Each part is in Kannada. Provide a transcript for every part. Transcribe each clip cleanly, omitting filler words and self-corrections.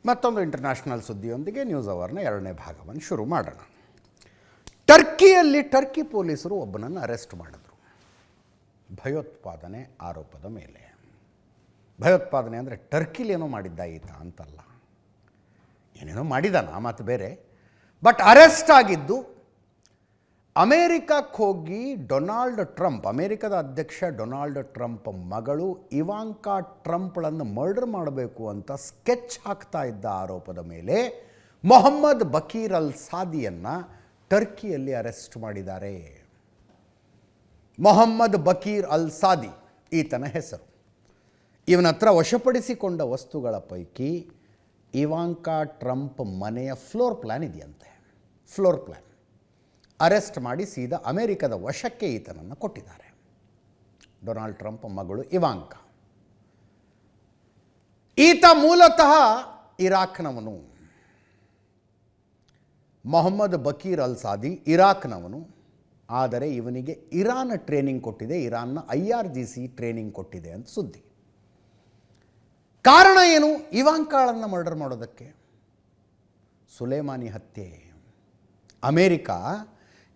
ಮತ್ತೊಂದು ಇಂಟರ್ನ್ಯಾಷನಲ್ ಸುದ್ದಿಯೊಂದಿಗೆ ನ್ಯೂಸ್ ಅವರ್ನ ಎರಡನೇ ಭಾಗವನ್ನು ಶುರು ಮಾಡೋಣ. ಟರ್ಕಿಯಲ್ಲಿ ಟರ್ಕಿ ಪೊಲೀಸರು ಒಬ್ಬನನ್ನು ಅರೆಸ್ಟ್ ಮಾಡಿದ್ರು ಭಯೋತ್ಪಾದನೆ ಆರೋಪದ ಮೇಲೆ. ಭಯೋತ್ಪಾದನೆ ಅಂದರೆ ಟರ್ಕಿಲೇನೋ ಮಾಡಿದ್ದ ಈತ ಅಂತಲ್ಲ, ಏನೇನೋ ಮಾಡಿದಾನ ಮಾತು ಬೇರೆ. ಬಟ್ ಅರೆಸ್ಟ್ ಆಗಿದ್ದು ಅಮೇರಿಕಕ್ಕೆ ಹೋಗಿ ಡೊನಾಲ್ಡ್ ಟ್ರಂಪ್, ಅಮೇರಿಕದ ಅಧ್ಯಕ್ಷ ಡೊನಾಲ್ಡ್ ಟ್ರಂಪ್ ಮಗಳು ಇವಾಂಕಾ ಟ್ರಂಪ್ಳನ್ನು ಮರ್ಡರ್ ಮಾಡಬೇಕು ಅಂತ ಸ್ಕೆಚ್ ಹಾಕ್ತಾ ಇದ್ದ ಆರೋಪದ ಮೇಲೆ ಮೊಹಮ್ಮದ್ ಬಕೀರ್ ಅಲ್ ಸಾದಿಯನ್ನು ಟರ್ಕಿಯಲ್ಲಿ ಅರೆಸ್ಟ್ ಮಾಡಿದ್ದಾರೆ. ಮೊಹಮ್ಮದ್ ಬಕೀರ್ ಅಲ್ ಸಾದಿ ಈತನ ಹೆಸರು. ಇವನ ಹತ್ರ ವಶಪಡಿಸಿಕೊಂಡ ವಸ್ತುಗಳ ಪೈಕಿ ಇವಾಂಕಾ ಟ್ರಂಪ್ ಮನೆಯ ಫ್ಲೋರ್ ಪ್ಲ್ಯಾನ್ ಇದೆಯಂತೆ. ಫ್ಲೋರ್ ಪ್ಲ್ಯಾನ್ ಅರೆಸ್ಟ್ ಮಾಡಿ ಸೀದಾ ಅಮೇರಿಕದ ವಶಕ್ಕೆ ಈತನನ್ನು ಕೊಟ್ಟಿದ್ದಾರೆ. ಡೊನಾಲ್ಡ್ ಟ್ರಂಪ್ ಮಗಳು ಇವಾಂಕಾ. ಈತ ಮೂಲತಃ ಇರಾಕ್ನವನು. ಮೊಹಮ್ಮದ್ ಬಕೀರ್ ಅಲ್ ಸಾದಿ ಇರಾಕ್ನವನು. ಆದರೆ ಇವನಿಗೆ ಇರಾನ್ ಟ್ರೈನಿಂಗ್ ಕೊಟ್ಟಿದೆ, ಇರಾನ್ನ IRGC ಟ್ರೈನಿಂಗ್ ಕೊಟ್ಟಿದೆ ಅಂತ ಸುದ್ದಿ. ಕಾರಣ ಏನು ಇವಾಂಕಾಳನ್ನು ಮರ್ಡರ್ ಮಾಡೋದಕ್ಕೆ? ಸುಲೇಮಾನಿ ಹತ್ಯೆ. ಅಮೇರಿಕ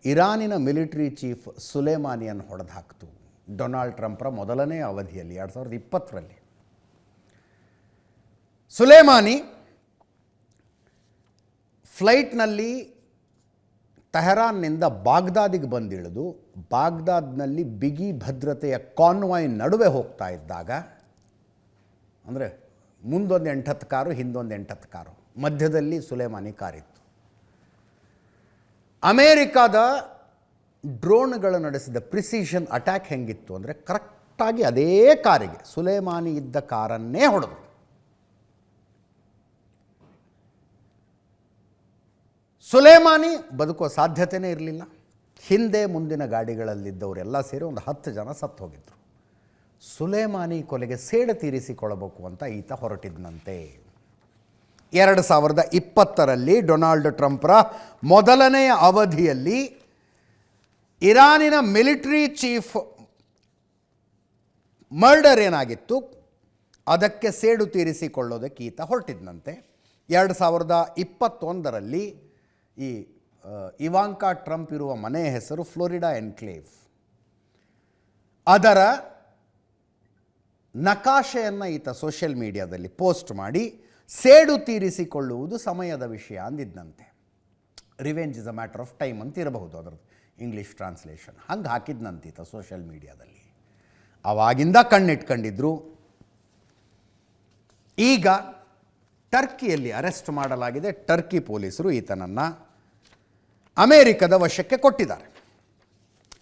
ಇರಾನಿನ ಮಿಲಿಟರಿ ಚೀಫ್ ಸುಲೇಮಾನಿಯನ್ನು ಹೊಡೆದು ಹಾಕ್ತು ಡೊನಾಲ್ಡ್ ಟ್ರಂಪ್ರ ಮೊದಲನೇ ಅವಧಿಯಲ್ಲಿ 2020ರಲ್ಲಿ. ಸುಲೇಮಾನಿ ಫ್ಲೈಟ್ನಲ್ಲಿ ತೆಹರಾನ್ನಿಂದ ಬಾಗ್ದಾದಿಗೆ ಬಂದಿಳಿದು ಬಾಗ್ದಾದ್ನಲ್ಲಿ ಬಿಗಿ ಭದ್ರತೆಯ ಕಾನ್ವಾಯ್ ನಡುವೆ ಹೋಗ್ತಾ ಇದ್ದಾಗ, ಅಂದರೆ ಮುಂದೊಂದು 8-10 ಕಾರು, ಹಿಂದೊಂದು 8-10 ಕಾರು, ಮಧ್ಯದಲ್ಲಿ ಸುಲೇಮಾನಿ ಕಾರಿತ್ತು. ಅಮೇರಿಕಾದ ಡ್ರೋನ್ಗಳು ನಡೆಸಿದ ಪ್ರಿಸಿಷನ್ ಅಟ್ಯಾಕ್ ಹೆಂಗಿತ್ತು ಅಂದರೆ ಕರೆಕ್ಟಾಗಿ ಅದೇ ಕಾರಿಗೆ, ಸುಲೇಮಾನಿ ಇದ್ದ ಕಾರನ್ನೇ ಹೊಡೆದು. ಸುಲೇಮಾನಿ ಬದುಕುವ ಸಾಧ್ಯತೆಯೇ ಇರಲಿಲ್ಲ. ಹಿಂದೆ ಮುಂದಿನ ಗಾಡಿಗಳಲ್ಲಿದ್ದವರೆಲ್ಲ ಸೇರಿ ಒಂದು 10 ಜನ ಸತ್ತು ಹೋಗಿದ್ದರು. ಸುಲೇಮಾನಿ ಕೊಲೆಗೆ ಸೇಡು ತೀರಿಸಿಕೊಳ್ಳಬೇಕು ಅಂತ ಈತ ಹೊರಟಿದ್ದಂತೆ. 2020ರಲ್ಲಿ ಡೊನಾಲ್ಡ್ ಟ್ರಂಪ್ರ ಮೊದಲನೆಯ ಅವಧಿಯಲ್ಲಿ ಇರಾನಿನ ಮಿಲಿಟರಿ ಚೀಫ್ ಮರ್ಡರ್ ಏನಾಗಿತ್ತು ಅದಕ್ಕೆ ಸೇಡು ತೀರಿಸಿಕೊಳ್ಳೋದಕ್ಕೆ ಈತ ಹೊರಟಿದ್ದಂತೆ. 2021ರಲ್ಲಿ ಈ ಇವಾಂಕಾ ಟ್ರಂಪ್ ಇರುವ ಮನೆಯ ಹೆಸರು ಫ್ಲೋರಿಡಾ ಎನ್ಕ್ಲೇವ್. ಅದರ ನಕಾಶೆಯನ್ನು ಈತ ಸೋಷಿಯಲ್ ಮೀಡಿಯಾದಲ್ಲಿ ಪೋಸ್ಟ್ ಮಾಡಿ ಸೇಡು ತೀರಿಸಿಕೊಳ್ಳುವುದು ಸಮಯದ ವಿಷಯ ಅಂದಿದ್ದಂತೆ. Revenge is a matter of time ಅಂತ ಇರಬಹುದು ಅದರದ್ದು ಇಂಗ್ಲೀಷ್ ಟ್ರಾನ್ಸ್ಲೇಷನ್. ಹಂಗೆ ಹಾಕಿದ್ನಂತೀತ ಸೋಷಿಯಲ್ ಮೀಡಿಯಾದಲ್ಲಿ. ಆವಾಗಿಂದ ಕಣ್ಣಿಟ್ಕೊಂಡಿದ್ರು. ಈಗ ಟರ್ಕಿಯಲ್ಲಿ ಅರೆಸ್ಟ್ ಮಾಡಲಾಗಿದೆ. ಟರ್ಕಿ ಪೊಲೀಸರು ಈತನನ್ನು ಅಮೇರಿಕದ ವಶಕ್ಕೆ ಕೊಟ್ಟಿದ್ದಾರೆ.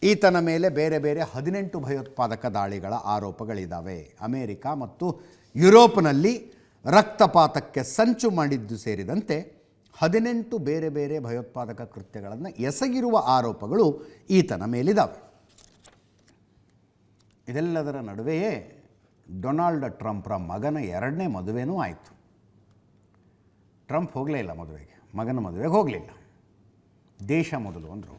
ಈತನ ಮೇಲೆ ಬೇರೆ ಬೇರೆ 18 ಭಯೋತ್ಪಾದಕ ದಾಳಿಗಳ ಆರೋಪಗಳಿದ್ದಾವೆ. ಅಮೇರಿಕ ಮತ್ತು ಯುರೋಪ್ನಲ್ಲಿ ರಕ್ತಪಾತಕ್ಕೆ ಸಂಚು ಮಾಡಿದ್ದು ಸೇರಿದಂತೆ 18 ಬೇರೆ ಬೇರೆ ಭಯೋತ್ಪಾದಕ ಕೃತ್ಯಗಳನ್ನು ಎಸಗಿರುವ ಆರೋಪಗಳು ಈತನ ಮೇಲಿದ್ದಾವೆ. ಇದೆಲ್ಲದರ ನಡುವೆಯೇ ಡೊನಾಲ್ಡ್ ಟ್ರಂಪ್ರ ಮಗನ 2ನೇ ಮದುವೆನೂ ಆಯಿತು. ಟ್ರಂಪ್ ಹೋಗಲೇ ಇಲ್ಲ ಮದುವೆಗೆ, ಮಗನ ಮದುವೆಗೆ ಹೋಗಲಿಲ್ಲ. ದೇಶ ಮೊದಲು ಅಂದರು.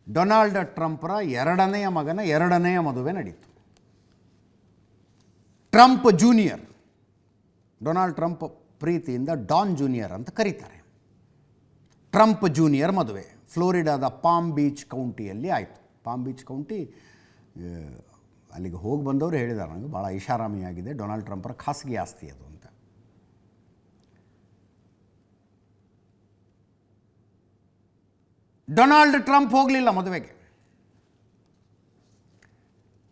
ಡೊನಾಲ್ಡ್ ಟ್ರಂಪ್ರ 2ನೇ ಮಗನ 2ನೇ ಮದುವೆ ನಡೀತು. ಟ್ರಂಪ್ ಜೂನಿಯರ್, ಡೊನಾಲ್ಡ್ ಟ್ರಂಪ್ ಪ್ರೀತಿಯಿಂದ ಡಾನ್ ಜೂನಿಯರ್ ಅಂತ ಕರೀತಾರೆ. ಟ್ರಂಪ್ ಜೂನಿಯರ್ ಮದುವೆ ಫ್ಲೋರಿಡಾದ ಪಾಮ್ ಬೀಚ್ ಕೌಂಟಿಯಲ್ಲಿ ಆಯಿತು. ಪಾಮ್ ಬೀಚ್ ಕೌಂಟಿ, ಅಲ್ಲಿಗೆ ಹೋಗಿ ಬಂದವರು ಹೇಳಿದ್ದಾರೆ ನನಗೆ, ಭಾಳ ಐಷಾರಾಮಿಯಾಗಿದೆ, ಡೊನಾಲ್ಡ್ ಟ್ರಂಪ್ರ ಖಾಸಗಿ ಆಸ್ತಿ ಅದು ಅಂತ. ಡೊನಾಲ್ಡ್ ಟ್ರಂಪ್ ಹೋಗಲಿಲ್ಲ ಮದುವೆಗೆ.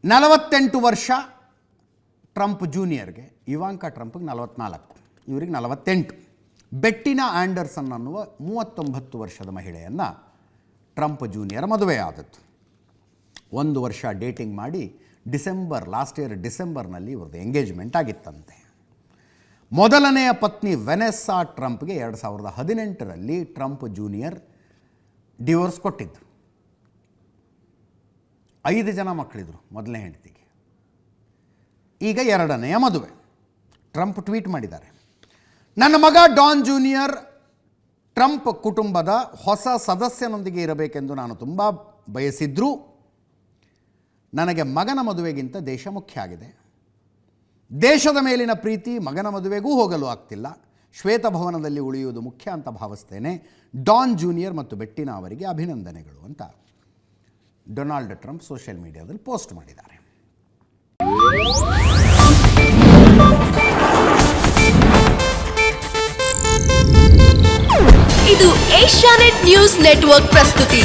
48 ವರ್ಷ ಟ್ರಂಪ್ ಜೂನಿಯರ್ಗೆ, ಇವಾಂಕಾ ಟ್ರಂಪ್ಗೆ 44, ಇವರಿಗೆ 48. ಬೆಟ್ಟಿನಾ ಆ್ಯಂಡರ್ಸನ್ ಅನ್ನುವ 39 ವರ್ಷದ ಮಹಿಳೆಯನ್ನು ಟ್ರಂಪ್ ಜೂನಿಯರ್ ಮದುವೆ ಆದದ್ದು. 1 ವರ್ಷ ಡೇಟಿಂಗ್ ಮಾಡಿ ಲಾಸ್ಟ್ ಇಯರ್ ಡಿಸೆಂಬರ್ನಲ್ಲಿ ಇವ್ರದ್ದು ಎಂಗೇಜ್ಮೆಂಟ್ ಆಗಿತ್ತಂತೆ. ಮೊದಲನೆಯ ಪತ್ನಿ ವೆನೆಸ್ಸಾ ಟ್ರಂಪ್ಗೆ 2018ರಲ್ಲಿ ಟ್ರಂಪ್ ಜೂನಿಯರ್ ಡಿವೋರ್ಸ್ ಕೊಟ್ಟಿದ್ದು. 5 ಜನ ಮಕ್ಕಳಿದ್ರು ಮೊದಲನೇ ಹೆಂಡತಿಗೆ. ಈಗ 2ನೆಯ ಮದುವೆ. ಟ್ರಂಪ್ ಟ್ವೀಟ್ ಮಾಡಿದ್ದಾರೆ, ನನ್ನ ಮಗ ಡಾನ್ ಜೂನಿಯರ್ ಟ್ರಂಪ್ ಕುಟುಂಬದ ಹೊಸ ಸದಸ್ಯನೊಂದಿಗೆ ಇರಬೇಕೆಂದು ನಾನು ತುಂಬ ಬಯಸಿದ್ರೂ ನನಗೆ ಮಗನ ಮದುವೆಗಿಂತ ದೇಶ ಮುಖ್ಯ ಆಗಿದೆ. ದೇಶದ ಮೇಲಿನ ಪ್ರೀತಿ ಮಗನ ಮದುವೆಗೂ ಹೋಗಲು ಆಗ್ತಿಲ್ಲ. ಶ್ವೇತಭವನದಲ್ಲಿ ಉಳಿಯುವುದು ಮುಖ್ಯ ಅಂತ ಭಾವಿಸ್ತೇನೆ. ಡಾನ್ ಜೂನಿಯರ್ ಮತ್ತು ಬೆಟ್ಟಿನಾ ಅವರಿಗೆ ಅಭಿನಂದನೆಗಳು ಅಂತ ಡೊನಾಲ್ಡ್ ಟ್ರಂಪ್ ಸೋಷಿಯಲ್ ಮೀಡಿಯಾದಲ್ಲಿ ಪೋಸ್ಟ್ ಮಾಡಿದ್ದಾರೆ. ಇದು ಏಷ್ಯಾನೆಟ್ ನ್ಯೂಸ್ ನೆಟ್ವರ್ಕ್ ಪ್ರಸ್ತುತಿ.